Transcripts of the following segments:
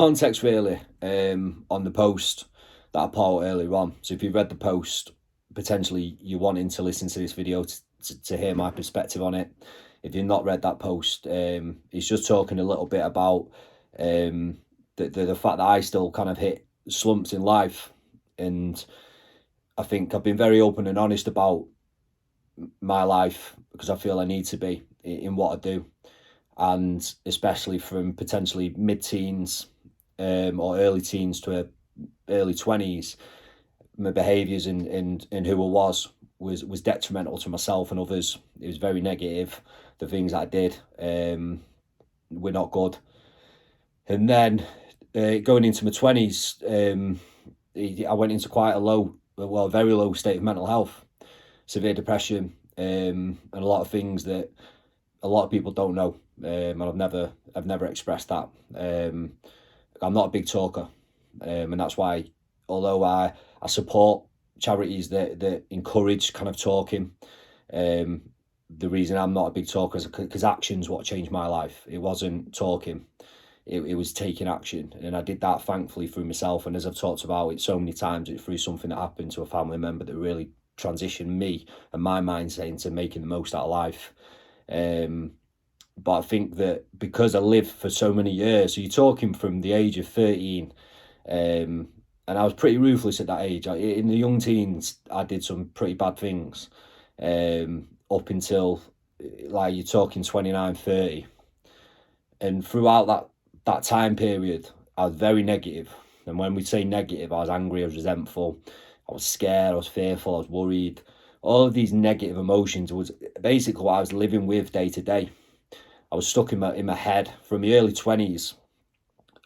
Context really on the post that I put out earlier on. So if you've read the post, potentially you're wanting to listen to this video to hear my perspective on it. If you've not read that post, it's just talking a little bit about the fact that I still kind of hit slumps in life, and I think I've been very open and honest about my life because I feel I need to be in what I do, and especially from potentially mid-teens or early teens to early 20s, my behaviours and who I was detrimental to myself and others. It was very negative. The things that I did were not good. And then going into my 20s, I went into quite a very low state of mental health, severe depression, and a lot of things that a lot of people don't know. And I've never expressed that. I'm not a big talker, and that's why, although I support charities that encourage kind of talking, the reason I'm not a big talker is because action's what changed my life. It wasn't talking. It was taking action, and I did that thankfully through myself. And as I've talked about it so many times, it's through something that happened to a family member that really transitioned me and my mindset into making the most out of life. But I think that because I lived for so many years, so you're talking from the age of 13, and I was pretty ruthless at that age. In the young teens, I did some pretty bad things, up until, like, you're talking 29, 30. And throughout that time period, I was very negative. And when we say negative, I was angry, I was resentful, I was scared, I was fearful, I was worried. All of these negative emotions was basically what I was living with day to day. I was stuck in my head from the early 20s.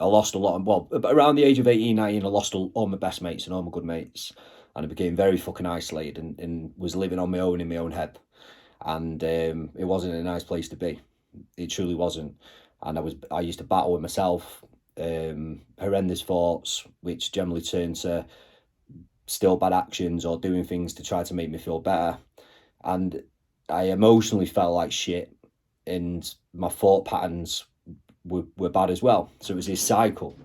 I lost a lot. Well, around the age of 18, 19, I lost all my best mates and all my good mates. And I became very fucking isolated and was living on my own in my own head. And it wasn't a nice place to be. It truly wasn't. And I used to battle with myself, horrendous thoughts, which generally turned to still bad actions or doing things to try to make me feel better. And I emotionally felt like shit, and my thought patterns were bad as well. So it was this cycle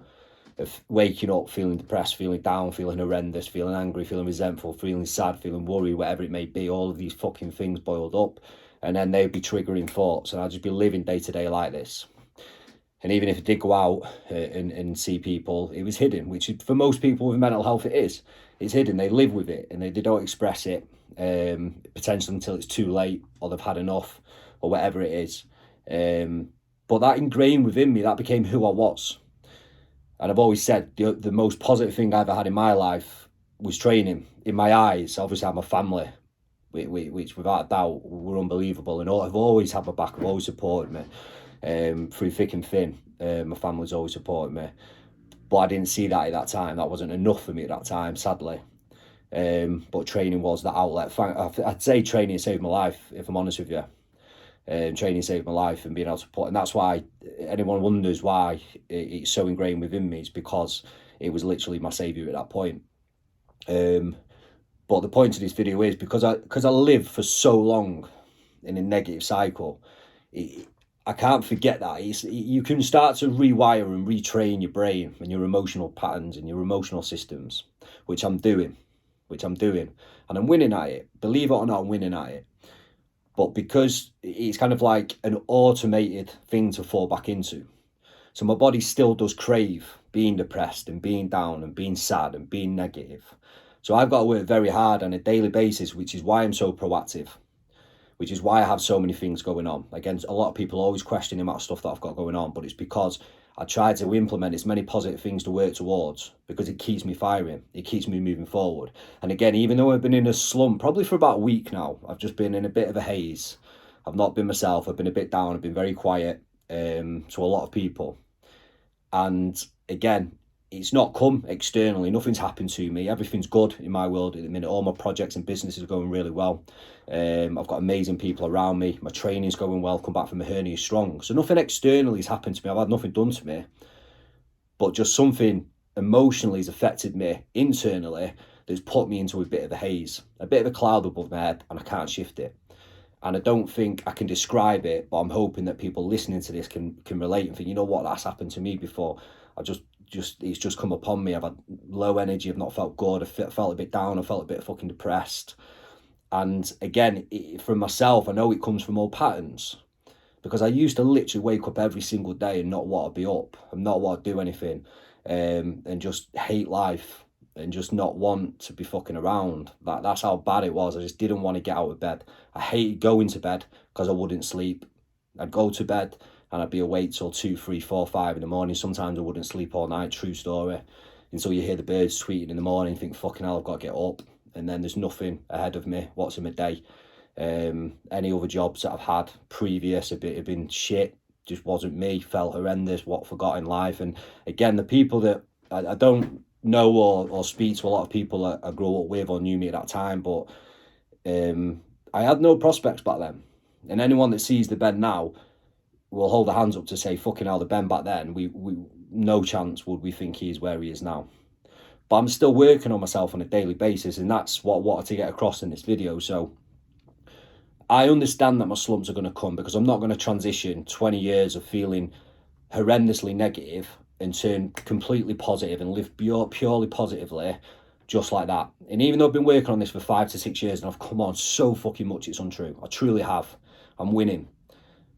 of waking up feeling depressed, feeling down, feeling horrendous, feeling angry, feeling resentful, feeling sad, feeling worried, whatever it may be. All of these fucking things boiled up, and then they'd be triggering thoughts, and I'd just be living day to day like this. And even if I did go out and see people, it was hidden, which for most people with mental health it is. It's hidden. They live with it and they don't express it, potentially until it's too late or they've had enough or whatever it is. But that ingrained within me, that became who I was. And I've always said the most positive thing I ever had in my life was training. In my eyes, obviously I have my family, which without a doubt were unbelievable. And I've always had my back, have always supported me. Through thick and thin, my family's always supported me, but I didn't see that at that time. That wasn't enough for me at that time, sadly. But training was the outlet. I'd say training saved my life, if I'm honest with you. Training saved my life, and being able to put, and that's why anyone wonders why it's so ingrained within me. It's because it was literally my saviour at that point. But the point of this video is because I lived for so long in a negative cycle. I can't forget that. You can start to rewire and retrain your brain and your emotional patterns and your emotional systems, which I'm doing. And I'm winning at it. Believe it or not, I'm winning at it. But because it's kind of like an automated thing to fall back into. So my body still does crave being depressed and being down and being sad and being negative. So I've got to work very hard on a daily basis, which is why I'm so proactive. Which is why I have so many things going on. Again, a lot of people always question the amount of stuff that I've got going on, but it's because I try to implement as many positive things to work towards, because it keeps me firing. It keeps me moving forward. And again, even though I've been in a slump, probably for about a week now, I've just been in a bit of a haze. I've not been myself. I've been a bit down. I've been very quiet to a lot of people. And again, it's not come externally. Nothing's happened to me. Everything's good in my world at the minute. All my projects and businesses are going really well. I've got amazing people around me. My training's going well. Come back from a hernia strong. So nothing externally has happened to me. I've had nothing done to me. But just something emotionally has affected me internally that's put me into a bit of a haze. A bit of a cloud above my head, and I can't shift it. And I don't think I can describe it, but I'm hoping that people listening to this can relate and think, you know what, that's happened to me before. I just it's just come upon me. I've had low energy, I've not felt good, I felt a bit down, I felt a bit fucking depressed. And again, from myself, I know it comes from old patterns, because I used to literally wake up every single day and not want to be up and not want to do anything, and just hate life and just not want to be fucking around. That's how bad it was. I just didn't want to get out of bed. I hated going to bed because I wouldn't sleep. I'd go to bed and I'd be awake till 2, 3, 4, 5 in the morning. Sometimes I wouldn't sleep all night, true story. Until you hear the birds tweeting in the morning, you think, fucking hell, I've got to get up. And then there's nothing ahead of me. What's in my day? Any other jobs that I've had previous have been shit. Just wasn't me. Felt horrendous. What forgot in life. And again, the people that I don't know or speak to, a lot of people that I grew up with or knew me at that time, but I had no prospects back then. And anyone that sees the Ben now will hold their hands up to say, fucking hell, the Ben back then, we no chance would we think he is where he is now. But I'm still working on myself on a daily basis, and that's what I wanted to get across in this video. So I understand that my slumps are going to come, because I'm not going to transition 20 years of feeling horrendously negative and turn completely positive and live purely positively just like that. And even though I've been working on this for 5 to 6 years and I've come on so fucking much, it's untrue. I truly have. I'm winning.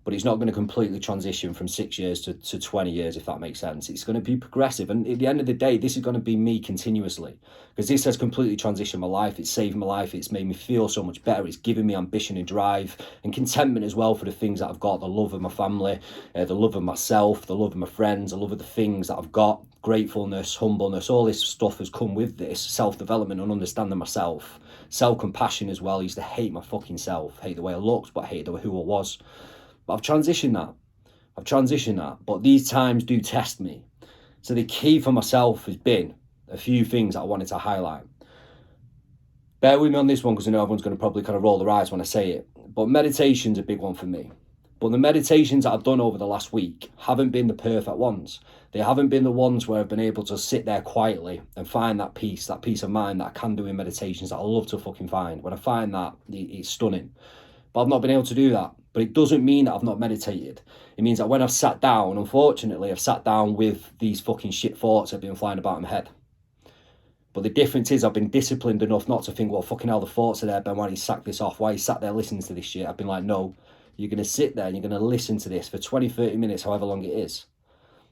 But it's not going to completely transition from 6 years to 20 years, if that makes sense. It's going to be progressive. And at the end of the day, this is going to be me continuously, because this has completely transitioned my life. It's saved my life. It's made me feel so much better. It's given me ambition and drive and contentment as well for the things that I've got. The love of my family, the love of myself, the love of my friends, the love of the things that I've got. Gratefulness, humbleness, all this stuff has come with this. Self-development and understanding myself. Self-compassion as well. I used to hate my fucking self. Hate the way I looked, but hate who I was. But I've transitioned that. But these times do test me. So the key for myself has been a few things that I wanted to highlight. Bear with me on this one, because I know everyone's going to probably kind of roll their eyes when I say it. But meditation's a big one for me. But the meditations that I've done over the last week haven't been the perfect ones. They haven't been the ones where I've been able to sit there quietly and find that peace of mind that I can do in meditations that I love to fucking find. When I find that, it's stunning. But I've not been able to do that. But it doesn't mean that I've not meditated. It means that when I've sat down, unfortunately, I've sat down with these fucking shit thoughts that have been flying about in my head. But the difference is I've been disciplined enough not to think, well, fucking hell, the thoughts are there, Ben, why don't you sack this off? Why are you sat there listening to this shit? I've been like, no, you're going to sit there and you're going to listen to this for 20, 30 minutes, however long it is.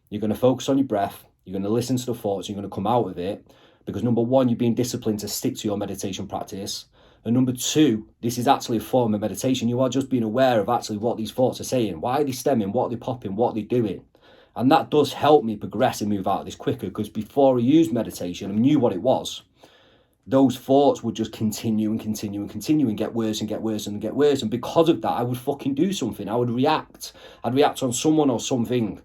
You're going to focus on your breath. You're going to listen to the thoughts. You're going to come out of it. Because number one, you're being disciplined to stick to your meditation practice. And number two, this is actually a form of meditation. You are just being aware of actually what these thoughts are saying. Why are they stemming? What are they popping? What are they doing? And that does help me progress and move out of this quicker, because before I used meditation and knew what it was, those thoughts would just continue and continue and continue and get worse and get worse and get worse. And because of that, I would fucking do something. I would react. I'd react on someone or something.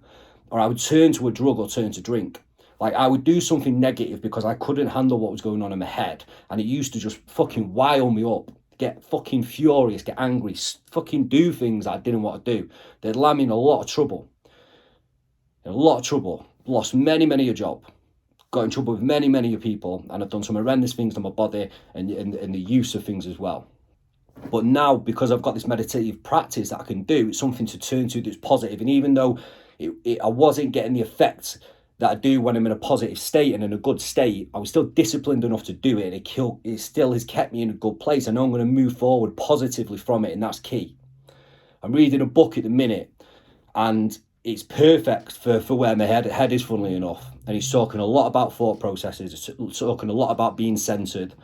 Or I would turn to a drug or turn to drink. Like, I would do something negative because I couldn't handle what was going on in my head. And it used to just fucking rile me up, get fucking furious, get angry, fucking do things that I didn't want to do. They'd land me in a lot of trouble. Lost many a job. Got in trouble with many people. And I've done some horrendous things to my body and the use of things as well. But now, because I've got this meditative practice that I can do, it's something to turn to that's positive. And even though I wasn't getting the effects that I do when I'm in a positive state and in a good state, I was still disciplined enough to do it, and it still has kept me in a good place. I know I'm going to move forward positively from it, and that's key. I'm reading a book at the minute, and it's perfect for where my head is, funnily enough. And he's talking a lot about thought processes, it's talking a lot about being centered.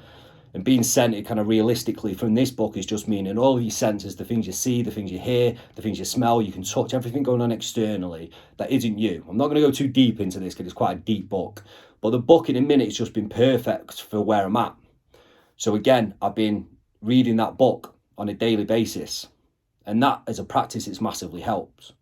And being centered kind of realistically from this book is just meaning all of your senses, the things you see, the things you hear, the things you smell, you can touch, everything going on externally that isn't you. I'm not going to go too deep into this because it's quite a deep book. But the book in a minute has just been perfect for where I'm at. So again, I've been reading that book on a daily basis. And that as a practice, it's massively helped.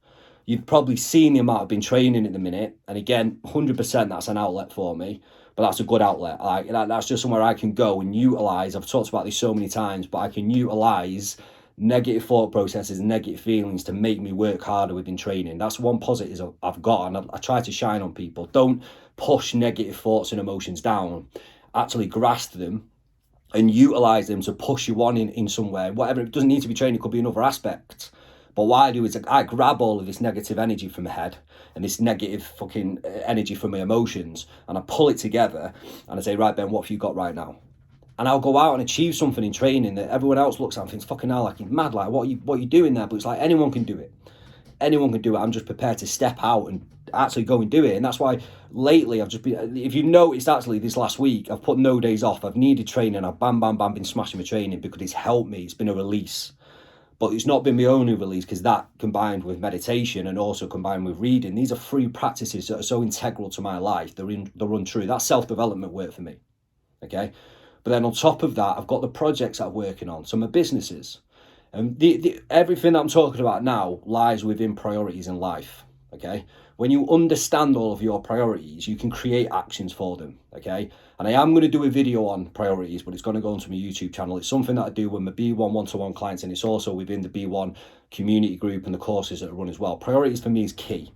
You've probably seen the amount I've been training at the minute. And again, 100% that's an outlet for me. But that's a good outlet. Like, that's just somewhere I can go and utilise. I've talked about this so many times, but I can utilise negative thought processes and negative feelings to make me work harder within training. That's one positive I've got, and I try to shine on people. Don't push negative thoughts and emotions down. Actually grasp them and utilise them to push you on in somewhere. Whatever, it doesn't need to be training, it could be another aspect. But what I do is I grab all of this negative energy from my head and this negative fucking energy from my emotions, and I pull it together and I say, right, Ben, what have you got right now? And I'll go out and achieve something in training that everyone else looks at and thinks, fucking hell, like, you're mad, like, what are you doing there? But it's like, anyone can do it. Anyone can do it. I'm just prepared to step out and actually go and do it. And that's why lately I've just been, if you noticed, actually this last week, I've put no days off. I've needed training. I've been smashing my training because it's helped me. It's been a release. But it's not been my only release, because that combined with meditation and also combined with reading, these are 3 practices that are so integral to my life. They're untrue. That's self-development work for me. Okay. But then on top of that, I've got the projects that I'm working on. So my businesses. And everything that I'm talking about now lies within priorities in life. Okay. When you understand all of your priorities, you can create actions for them. Okay. And I am going to do a video on priorities, but it's going to go onto my YouTube channel. It's something that I do with my B1 one-to-one clients, and it's also within the B1 community group and the courses that I run as well. Priorities for me is key.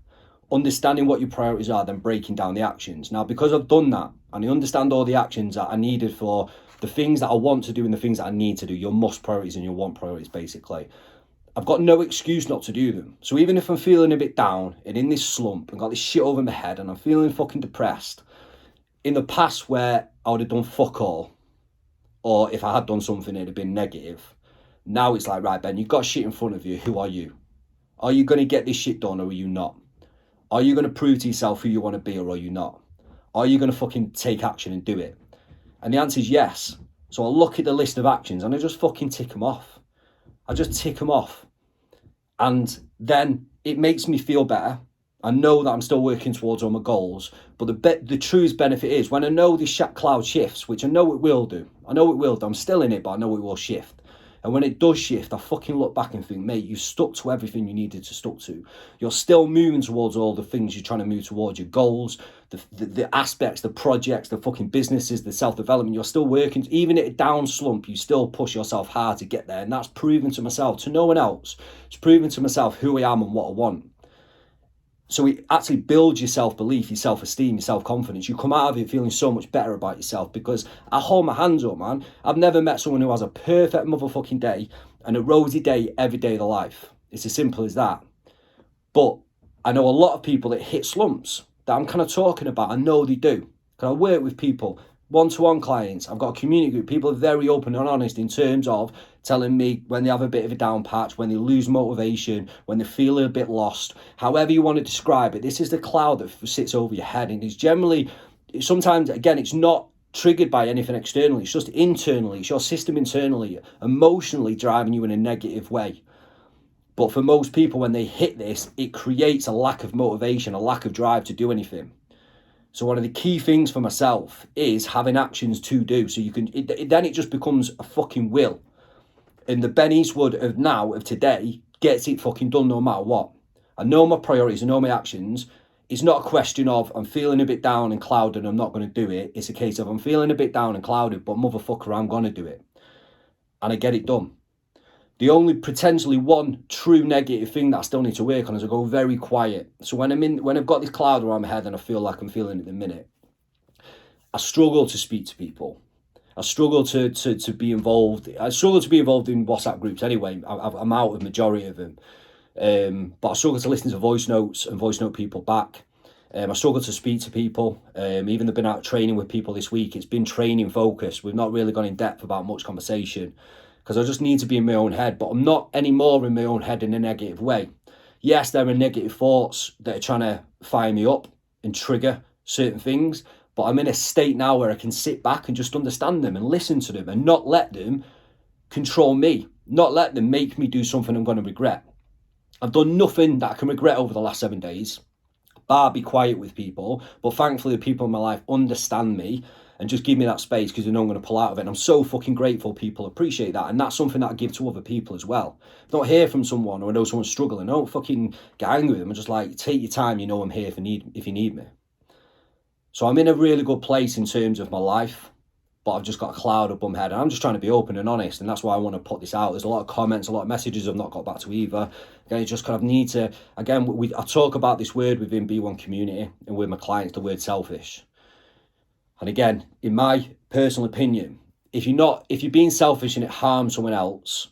Understanding what your priorities are, then breaking down the actions. Now, because I've done that and I understand all the actions that I needed for the things that I want to do and the things that I need to do, your must priorities and your want priorities, basically, I've got no excuse not to do them. So even if I'm feeling a bit down and in this slump and got this shit over my head and I'm feeling fucking depressed, in the past where I would have done fuck all, or if I had done something, it'd have been negative. Now it's like, right, Ben, you've got shit in front of you. Who are you? Are you going to get this shit done, or are you not? Are you going to prove to yourself who you want to be, or are you not? Are you going to fucking take action and do it? And the answer is yes. So I look at the list of actions and I just fucking tick them off. I just tick them off. And then it makes me feel better. I know that I'm still working towards all my goals, but the truest benefit is when I know this cloud shifts, which I know it will do. I'm still in it, but I know it will shift. And when it does shift, I fucking look back and think, mate, you stuck to everything you needed to stuck to. You're still moving towards all the things you're trying to move towards, your goals, the aspects, the projects, the fucking businesses, the self-development. You're still working. Even at a down slump, you still push yourself hard to get there. And that's proven to myself, to no one else. It's proven to myself who I am and what I want. So it actually builds your self-belief, your self-esteem, your self-confidence. You come out of it feeling so much better about yourself, because I hold my hands up, man. I've never met someone who has a perfect motherfucking day and a rosy day every day of their life. It's as simple as that. But I know a lot of people that hit slumps that I'm kind of talking about. I know they do. Because I work with people, one-to-one clients. I've got a community group. People are very open and honest in terms of telling me when they have a bit of a down patch, when they lose motivation, when they feel a bit lost, however you want to describe it. This is the cloud that sits over your head. And it's generally, sometimes, again, it's not triggered by anything externally. It's just internally. It's your system internally, emotionally driving you in a negative way. But for most people, when they hit this, it creates a lack of motivation, a lack of drive to do anything. So one of the key things for myself is having actions to do. So you can, then it just becomes a fucking will. And the Ben Eastwood of now, of today, gets it fucking done no matter what. I know my priorities, I know my actions. It's not a question of I'm feeling a bit down and clouded and I'm not going to do it. It's a case of I'm feeling a bit down and clouded, but motherfucker, I'm going to do it. And I get it done. The only potentially one true negative thing that I still need to work on is I go very quiet. So when I've got this cloud around my head and I feel like I'm feeling it at the minute, I struggle to speak to people. I struggle to be involved. I struggle to be involved in WhatsApp groups anyway. I'm out of the majority of them. But I struggle to listen to voice notes and voice note people back. I struggle to speak to people. Even I've been out training with people this week. It's been training focused. We've not really gone in depth about much conversation because I just need to be in my own head. But I'm not anymore in my own head in a negative way. Yes, there are negative thoughts that are trying to fire me up and trigger certain things. But I'm in a state now where I can sit back and just understand them and listen to them and not let them control me, not let them make me do something I'm going to regret. I've done nothing that I can regret over the last 7 days, bar be quiet with people. But thankfully, the people in my life understand me and just give me that space because they know I'm going to pull out of it. And I'm so fucking grateful people appreciate that. And that's something that I give to other people as well. If I don't hear from someone or I know someone's struggling, I don't fucking get angry with them. I'm just like, take your time, you know I'm here if you need me. So I'm in a really good place in terms of my life, but I've just got a cloud up on my head. And I'm just trying to be open and honest, and that's why I want to put this out. There's a lot of comments, a lot of messages I've not got back to either. Again, you just kind of need to, again, I talk about this word within B1 community and with my clients, the word selfish. And again, in my personal opinion, if you're being selfish and it harms someone else,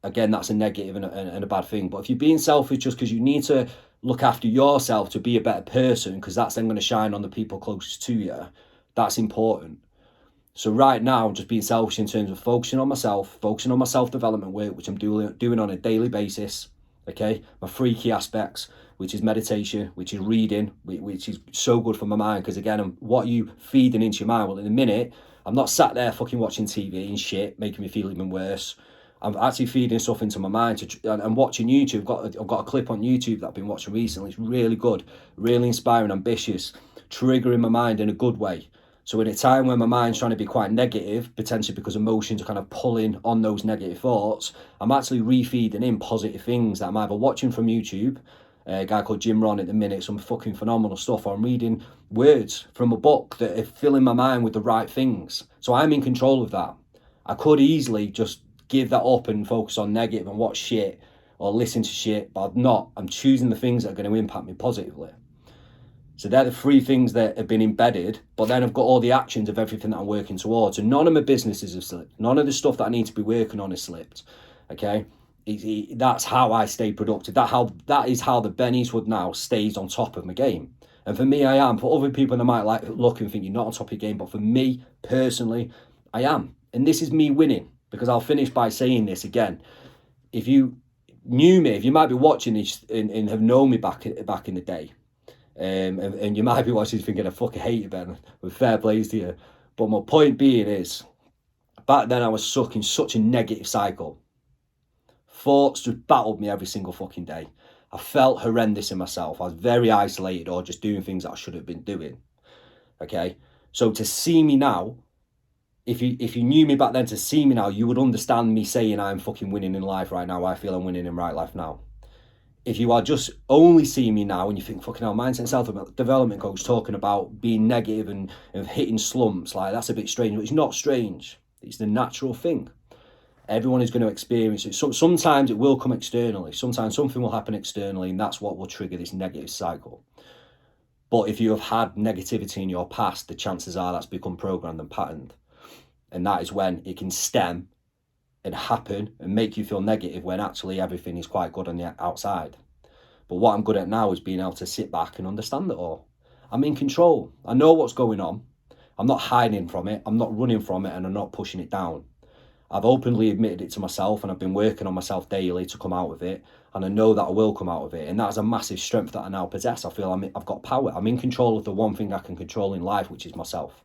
again, that's a negative and a bad thing. But if you're being selfish just because you need to look after yourself to be a better person, because that's then going to shine on the people closest to you, that's important. So right now, I'm just being selfish in terms of focusing on myself, focusing on my self-development work, which I'm doing on a daily basis, okay? My 3 key aspects, which is meditation, which is reading, which is so good for my mind, because again, what you feeding into your mind, well, in a minute, I'm not sat there fucking watching TV and shit, making me feel even worse. I'm actually feeding stuff into my mind and watching YouTube. I've got a clip on YouTube that I've been watching recently. It's really good, really inspiring, ambitious, triggering my mind in a good way. So in a time when my mind's trying to be quite negative, potentially because emotions are kind of pulling on those negative thoughts, I'm actually refeeding in positive things that I'm either watching from YouTube, a guy called Jim Ron at the minute, some fucking phenomenal stuff, or I'm reading words from a book that are filling my mind with the right things. So I'm in control of that. I could easily just give that up and focus on negative and watch shit or listen to shit, but I'm not. I'm choosing the things that are going to impact me positively. So they're the 3 things that have been embedded, but then I've got all the actions of everything that I'm working towards. And none of my businesses have slipped. None of the stuff that I need to be working on has slipped. Okay? That's how I stay productive. That is how the Ben Eastwood now stays on top of my game. And for me, I am. For other people, they might like look and think you're not on top of your game. But for me, personally, I am. And this is me winning. Because I'll finish by saying this again. If you knew me, if you might be watching this and have known me back in the day, and you might be watching thinking I fucking hate you, Ben, with fair plays to you. But my point being is, back then I was stuck in such a negative cycle. Thoughts just battled me every single fucking day. I felt horrendous in myself. I was very isolated or just doing things that I should have been doing. Okay? So to see me now, if you knew me back then, to see me now, you would understand me saying I'm fucking winning in life right now. I feel I'm winning in right life now. If you are just only seeing me now and you think, fucking hell, mindset and self-development coach talking about being negative and hitting slumps, like that's a bit strange. But it's not strange. It's the natural thing. Everyone is going to experience it. So sometimes it will come externally. Sometimes something will happen externally, and that's what will trigger this negative cycle. But if you have had negativity in your past, the chances are that's become programmed and patterned. And that is when it can stem and happen and make you feel negative when actually everything is quite good on the outside. But what I'm good at now is being able to sit back and understand it all. I'm in control. I know what's going on. I'm not hiding from it. I'm not running from it, and I'm not pushing it down. I've openly admitted it to myself, and I've been working on myself daily to come out of it. And I know that I will come out of it. And that is a massive strength that I now possess. I feel I've got power. I'm in control of the one thing I can control in life, which is myself.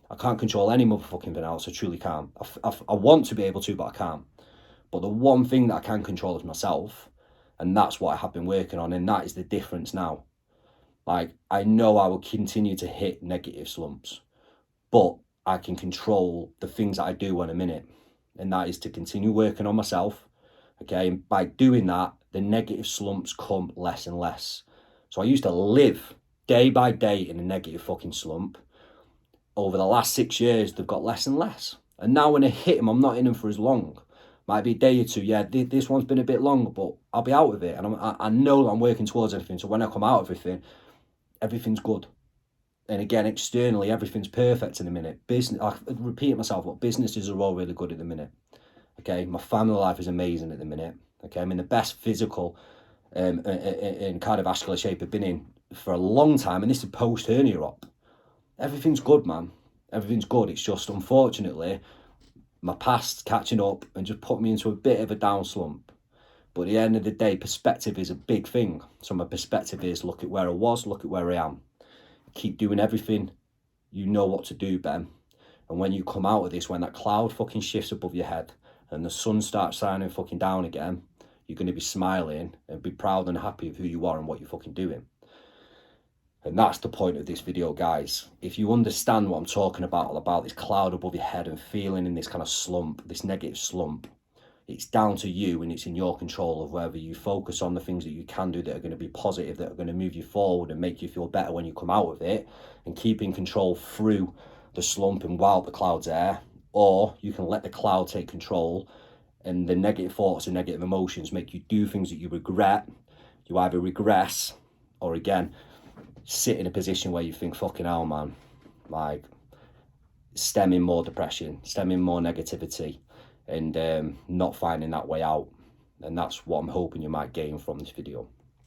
I can't control any motherfucking thing else. I truly can't. I want to be able to, but I can't. But the one thing that I can control is myself. And that's what I have been working on. And that is the difference now. Like, I know I will continue to hit negative slumps, but I can control the things that I do in a minute. And that is to continue working on myself. Okay. And by doing that, the negative slumps come less and less. So I used to live day by day in a negative fucking slump. Over the last 6 years, they've got less and less. And now when I hit them, I'm not in them for as long. Might be a day or two. Yeah, this one's been a bit long, but I'll be out of it. And I know that I'm working towards everything. So when I come out of everything, everything's good. And again, externally, everything's perfect in a minute. Business, I repeat myself, but businesses are all really good at the minute. Okay, my family life is amazing at the minute. Okay, I'm in the best physical and cardiovascular shape I've been in for a long time. And this is post-hernia op. Everything's good, man. Everything's good. It's just, unfortunately, my past catching up and just put me into a bit of a down slump. But at the end of the day, perspective is a big thing. So my perspective is, look at where I was, look at where I am. Keep doing everything you know what to do, Ben. And when you come out of this, when that cloud fucking shifts above your head and the sun starts shining fucking down again, you're going to be smiling and be proud and happy of who you are and what you're fucking doing. And that's the point of this video, guys. If you understand what I'm talking about this cloud above your head and feeling in this kind of slump, this negative slump, it's down to you and it's in your control of whether you focus on the things that you can do that are going to be positive, that are going to move you forward and make you feel better when you come out of it, and keep in control through the slump and while the cloud's there, or you can let the cloud take control and the negative thoughts and negative emotions make you do things that you regret. You either regress or, again, sit in a position where you think, fucking hell, man, like, stemming more depression, stemming more negativity, and not finding that way out. And that's what I'm hoping you might gain from this video.